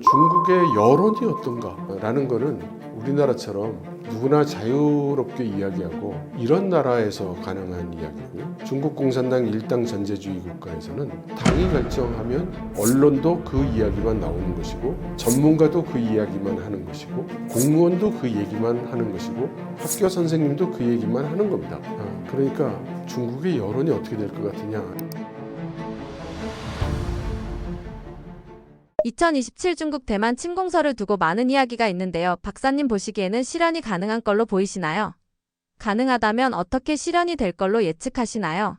중국의 여론이 어떤가라는 거는 우리나라처럼 누구나 자유롭게 이야기하고 이런 나라에서 가능한 이야기고요. 중국 공산당 일당 전제주의 국가에서는 당이 결정하면 언론도 그 이야기만 나오는 것이고 전문가도 그 이야기만 하는 것이고 공무원도 그 얘기만 하는 것이고 학교 선생님도 그 얘기만 하는 겁니다. 그러니까 중국의 여론이 어떻게 될 것 같으냐. 2027 중국 대만 침공설을 두고 많은 이야기가 있는데요. 박사님 보시기에는 실현이 가능한 걸로 보이시나요? 가능하다면 어떻게 실현이 될 걸로 예측하시나요?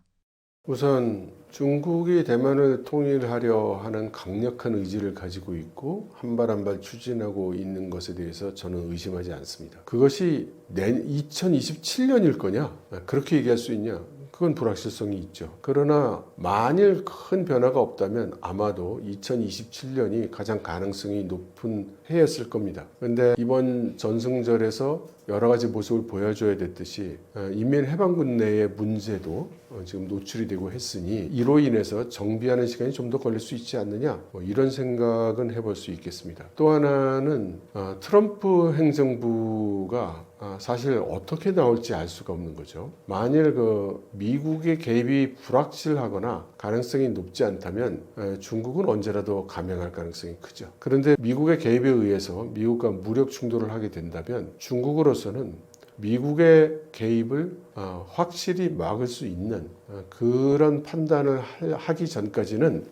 우선 중국이 대만을 통일하려 하는 강력한 의지를 가지고 있고 한 발 한 발 추진하고 있는 것에 대해서 저는 의심하지 않습니다. 그것이 2027년일 거냐? 그렇게 얘기할 수 있냐? 그건 불확실성이 있죠. 그러나 만일 큰 변화가 없다면 아마도 2027년이 가장 가능성이 높은 해였을 겁니다. 그런데 이번 전승절에서 여러 가지 모습을 보여줘야 됐듯이 인민해방군 내의 문제도 지금 노출이 되고 했으니 이로 인해서 정비하는 시간이 좀 더 걸릴 수 있지 않느냐, 이런 생각은 해볼 수 있겠습니다. 또 하나는 트럼프 행정부가 사실 어떻게 나올지 알 수가 없는 거죠. 만일 미국의 개입이 불확실하거나 가능성이 높지 않다면 중국은 언제라도 감행할 가능성이 크죠. 그런데 미국의 개입에 의해서 미국과 무력 충돌을 하게 된다면 중국으로서는 미국의 개입을 확실히 막을 수 있는 그런 판단을 하기 전까지는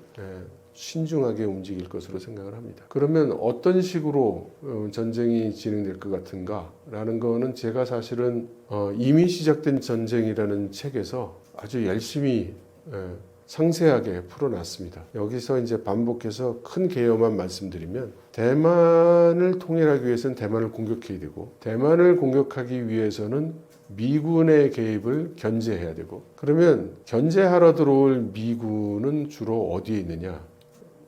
신중하게 움직일 것으로 생각을 합니다. 그러면 어떤 식으로 전쟁이 진행될 것 같은가 라는 거는 제가 사실은 이미 시작된 전쟁이라는 책에서 아주 열심히 상세하게 풀어놨습니다. 여기서 이제 반복해서 큰 개요만 말씀드리면 대만을 통일하기 위해서는 대만을 공격해야 되고 대만을 공격하기 위해서는 미군의 개입을 견제해야 되고 그러면 견제하러 들어올 미군은 주로 어디에 있느냐?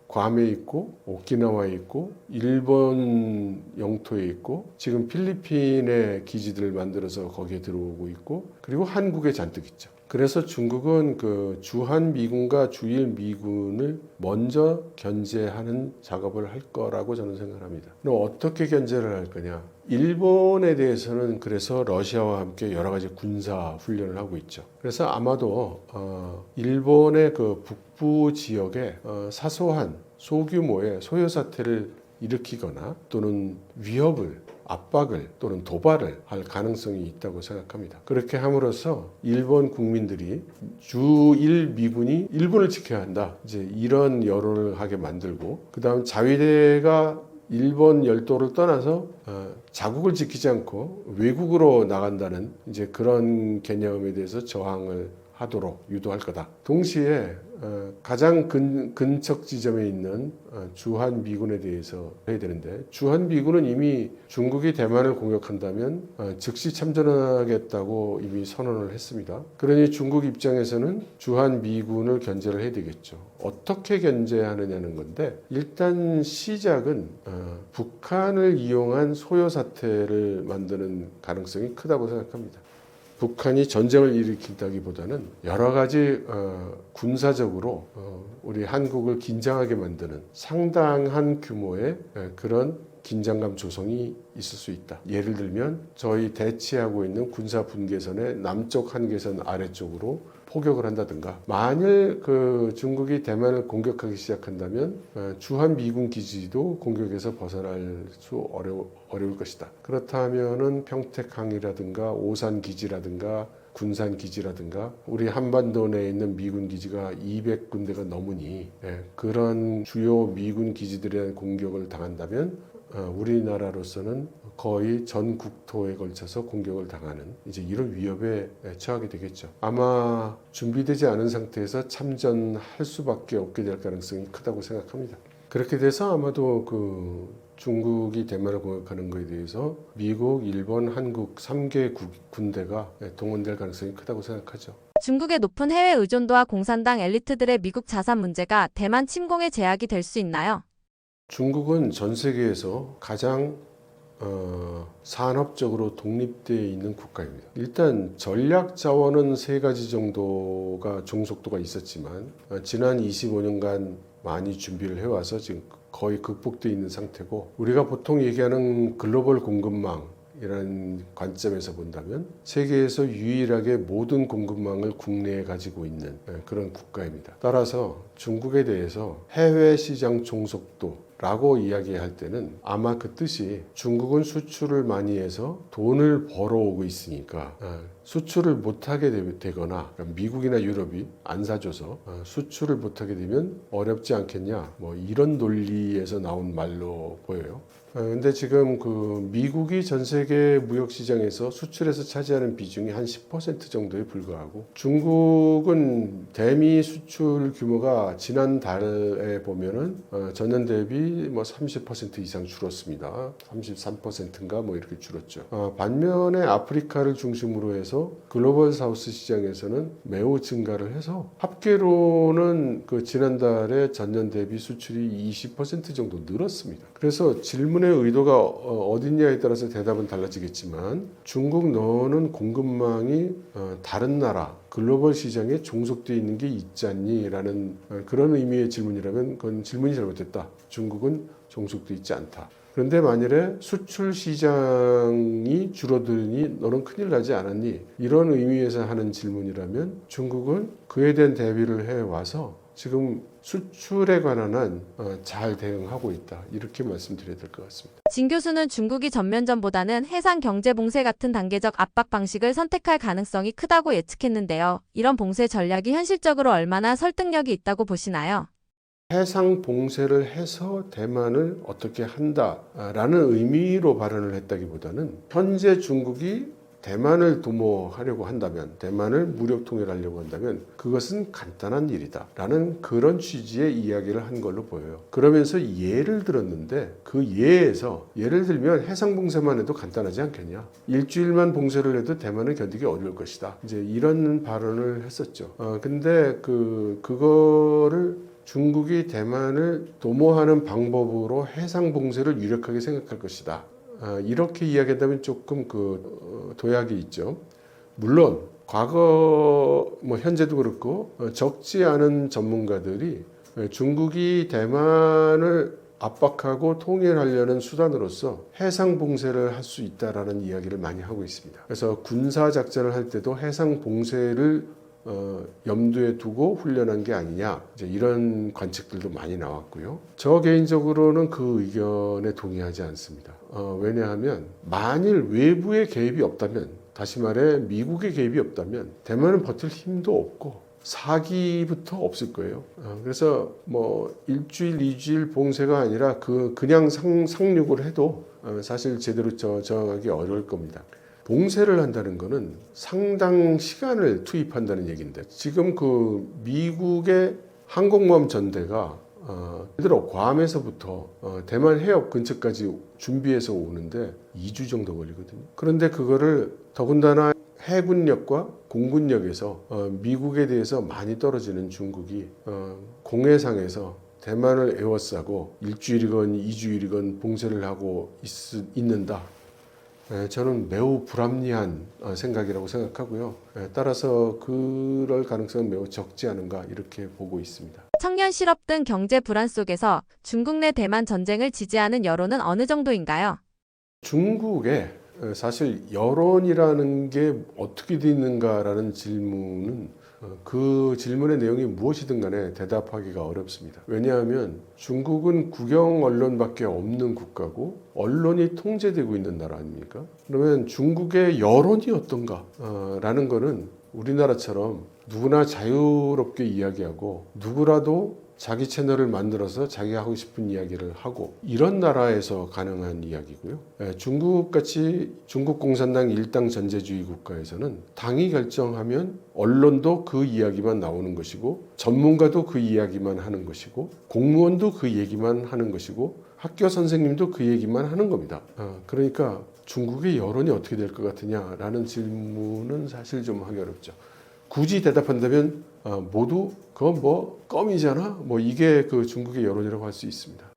괌에 있고 오키나와에 있고 일본 영토에 있고 지금 필리핀의 기지들을 만들어서 거기에 들어오고 있고 그리고 한국에 잔뜩 있죠. 그래서 중국은 주한 미군과 주일 미군을 먼저 견제하는 작업을 할 거라고 저는 생각합니다. 그럼 어떻게 견제를 할 거냐? 일본에 대해서는 그래서 러시아와 함께 여러 가지 군사 훈련을 하고 있죠. 그래서 아마도 일본의 북부 지역에 사소한 소규모의 소요 사태를 일으키거나 또는 위협을 압박을 또는 도발을 할 가능성이 있다고 생각합니다. 그렇게 함으로써 일본 국민들이 주일 미군이 일본을 지켜야 한다. 이제 이런 여론을 하게 만들고 그다음 자위대가 일본 열도를 떠나서 자국을 지키지 않고 외국으로 나간다는 이제 그런 개념에 대해서 저항을 하도록 유도할 거다. 동시에 가장 근척 지점에 있는 주한 미군에 대해서 해야 되는데 주한 미군은 이미 중국이 대만을 공격한다면 즉시 참전하겠다고 이미 선언을 했습니다. 그러니 중국 입장에서는 주한 미군을 견제를 해야 되겠죠. 어떻게 견제하느냐는 건데 일단 시작은 북한을 이용한 소요 사태를 만드는 가능성이 크다고 생각합니다. 북한이 전쟁을 일으킨다기보다는 여러 가지 군사적으로 우리 한국을 긴장하게 만드는 상당한 규모의 그런 긴장감 조성이 있을 수 있다. 예를 들면 저희 대치하고 있는 군사 분계선의 남쪽 한계선 아래쪽으로 포격을 한다든가 만일 중국이 대만을 공격하기 시작한다면 주한 미군 기지도 공격에서 벗어날 수 어려울 것이다. 그렇다면은 평택항이라든가 오산 기지라든가 군산 기지라든가 우리 한반도 내에 있는 미군 기지가 200군데가 넘으니 그런 주요 미군 기지들에 대한 공격을 당한다면 우리나라로서는 거의 전 국토에 걸쳐서 공격을 당하는 이제 이런 위협에 처하게 되겠죠. 아마 준비되지 않은 상태에서 참전할 수밖에 없게 될 가능성이 크다고 생각합니다. 그렇게 돼서 아마도 중국이 대만을 공격하는 것에 대해서 미국, 일본, 한국 3개 군대가 동원될 가능성이 크다고 생각하죠. 중국의 높은 해외 의존도와 공산당 엘리트들의 미국 자산 문제가 대만 침공의 제약이 될 수 있나요? 중국은 전 세계에서 가장 산업적으로 독립되어 있는 국가입니다. 일단 전략 자원은 3가지 정도가 종속도가 있었지만 지난 25년간 많이 준비를 해와서 지금 거의 극복되어 있는 상태고, 우리가 보통 얘기하는 글로벌 공급망이라는 관점에서 본다면 세계에서 유일하게 모든 공급망을 국내에 가지고 있는 그런 국가입니다. 따라서 중국에 대해서 해외 시장 종속도 라고 이야기할 때는 아마 그 뜻이 중국은 수출을 많이 해서 돈을 벌어오고 있으니까 수출을 못하게 되거나, 그러니까 미국이나 유럽이 안 사줘서 수출을 못하게 되면 어렵지 않겠냐, 뭐 이런 논리에서 나온 말로 보여요. 근데 지금 그 미국이 전 세계 무역 시장에서 수출에서 차지하는 비중이 한 10% 정도에 불과하고, 중국은 대미 수출 규모가 지난달에 보면은 전년 대비 뭐 30% 이상 줄었습니다. 33%인가 뭐 이렇게 줄었죠. 반면에 아프리카를 중심으로 해서 글로벌 사우스 시장에서는 매우 증가를 해서 합계로는 그 지난달에 전년 대비 수출이 20% 정도 늘었습니다. 그래서 질문의 의도가 어딨냐에 따라서 대답은 달라지겠지만, 중국 너는 공급망이 다른 나라 글로벌 시장에 종속되어 있는 게 있지 않니? 라는 그런 의미의 질문이라면 그건 질문이 잘못됐다. 중국은 종속되어 있지 않다. 그런데 만일에 수출 시장이 줄어드니 너는 큰일 나지 않았니? 이런 의미에서 하는 질문이라면 중국은 그에 대한 대비를 해와서 지금 수출에 관한 한 잘 대응하고 있다. 이렇게 말씀드려야 될 것 같습니다. 진 교수는 중국이 전면전보다는 해상 경제 봉쇄 같은 단계적 압박 방식을 선택할 가능성이 크다고 예측했는데요. 이런 봉쇄 전략이 현실적으로 얼마나 설득력이 있다고 보시나요? 해상 봉쇄를 해서 대만을 어떻게 한다라는 의미로 발언을 했다기보다는, 현재 중국이 대만을 도모하려고 한다면, 대만을 무력 통일하려고 한다면 그것은 간단한 일이다 라는 그런 취지의 이야기를 한 걸로 보여요. 그러면서 예를 들었는데, 그 예에서 예를 들면 해상 봉쇄만 해도 간단하지 않겠냐, 일주일만 봉쇄를 해도 대만은 견디기 어려울 것이다, 이제 이런 발언을 했었죠. 근데 그거를 중국이 대만을 도모하는 방법으로 해상 봉쇄를 유력하게 생각할 것이다, 이렇게 이야기한다면 조금 도약이 있죠. 물론 과거 뭐 현재도 그렇고 적지 않은 전문가들이 중국이 대만을 압박하고 통일하려는 수단으로서 해상 봉쇄를 할 수 있다라는 이야기를 많이 하고 있습니다. 그래서 군사 작전을 할 때도 해상 봉쇄를 염두에 두고 훈련한 게 아니냐, 이제 이런 관측들도 많이 나왔고요. 저 개인적으로는 그 의견에 동의하지 않습니다. 왜냐하면 만일 외부의 개입이 없다면, 다시 말해 미국의 개입이 없다면 대만은 버틸 힘도 없고 사기부터 없을 거예요. 그래서 뭐 일주일, 이주일 봉쇄가 아니라 그냥 상륙을 해도 사실 제대로 저항하기 어려울 겁니다. 봉쇄를 한다는 것은 상당 시간을 투입한다는 얘기인데, 지금 그 미국의 항공모함 전대가 예를 들어 괌에서부터 대만 해협 근처까지 준비해서 오는데 2주 정도 걸리거든요. 그런데 그거를 더군다나 해군력과 공군력에서 미국에 대해서 많이 떨어지는 중국이 공해상에서 대만을 에워싸고 일주일이건 2주일이건 봉쇄를 하고 있는다. 저는 매우 불합리한 생각이라고 생각하고요. 따라서 그럴 가능성은 매우 적지 않은가 이렇게 보고 있습니다. 청년 실업 등 경제 불안 속에서 중국 내 대만 전쟁을 지지하는 여론은 어느 정도인가요? 중국에 사실 여론이라는 게 어떻게 돼 있는가라는 질문은 그 질문의 내용이 무엇이든 간에 대답하기가 어렵습니다. 왜냐하면 중국은 국영 언론밖에 없는 국가고 언론이 통제되고 있는 나라 아닙니까? 그러면 중국의 여론이 어떤가? 라는 거는 우리나라처럼 누구나 자유롭게 이야기하고 누구라도 자기 채널을 만들어서 자기가 하고 싶은 이야기를 하고, 이런 나라에서 가능한 이야기고요. 중국같이 중국 공산당 일당 전제주의 국가에서는 당이 결정하면 언론도 그 이야기만 나오는 것이고, 전문가도 그 이야기만 하는 것이고, 공무원도 그 얘기만 하는 것이고, 학교 선생님도 그 얘기만 하는 겁니다. 그러니까 중국의 여론이 어떻게 될 것 같으냐라는 질문은 사실 좀 하기 어렵죠. 굳이 대답한다면 모두 그건 뭐 껌이잖아, 뭐 이게 그 중국의 여론이라고 할 수 있습니다.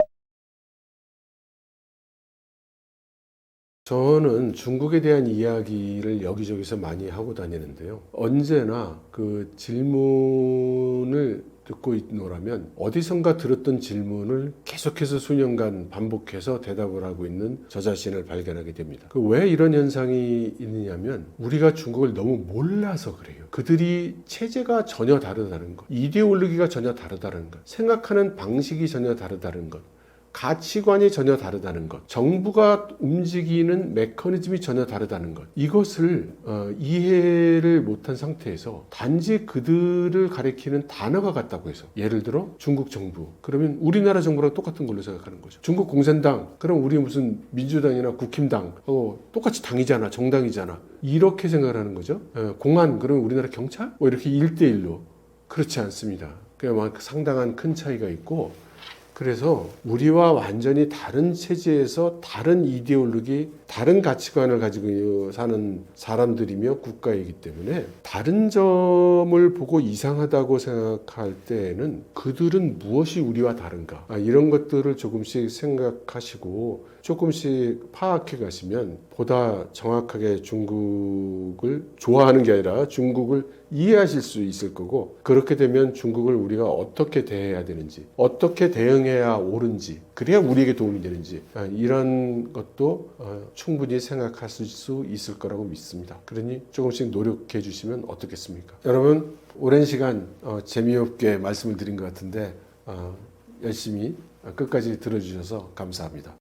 저는 중국에 대한 이야기를 여기저기서 많이 하고 다니는데요. 언제나 그 질문을 듣고 있노라면 어디선가 들었던 질문을 계속해서 수년간 반복해서 대답을 하고 있는 저 자신을 발견하게 됩니다. 왜 이런 현상이 있느냐면 우리가 중국을 너무 몰라서 그래요. 그들이 체제가 전혀 다르다는 것, 이데올로기가 전혀 다르다는 것, 생각하는 방식이 전혀 다르다는 것, 가치관이 전혀 다르다는 것, 정부가 움직이는 메커니즘이 전혀 다르다는 것, 이것을 이해를 못한 상태에서 단지 그들을 가리키는 단어가 같다고 해서, 예를 들어 중국 정부 그러면 우리나라 정부랑 똑같은 걸로 생각하는 거죠. 중국 공산당 그럼 우리 무슨 민주당이나 국힘당 똑같이 당이잖아, 정당이잖아, 이렇게 생각을 하는 거죠. 공안 그러면 우리나라 경찰 이렇게 1대1로. 그렇지 않습니다. 그냥 상당한 큰 차이가 있고, 그래서 우리와 완전히 다른 체제에서 다른 이데올로기, 다른 가치관을 가지고 사는 사람들이며 국가이기 때문에 다른 점을 보고 이상하다고 생각할 때에는 그들은 무엇이 우리와 다른가, 이런 것들을 조금씩 생각하시고 조금씩 파악해 가시면 보다 정확하게 중국을 좋아하는 게 아니라 중국을 이해하실 수 있을 거고, 그렇게 되면 중국을 우리가 어떻게 대해야 되는지, 어떻게 대응해야 옳은지, 그래야 우리에게 도움이 되는지, 이런 것도 충분히 생각하실 수 있을 거라고 믿습니다. 그러니 조금씩 노력해 주시면 어떻겠습니까? 여러분, 오랜 시간 재미없게 말씀을 드린 것 같은데 열심히 끝까지 들어주셔서 감사합니다.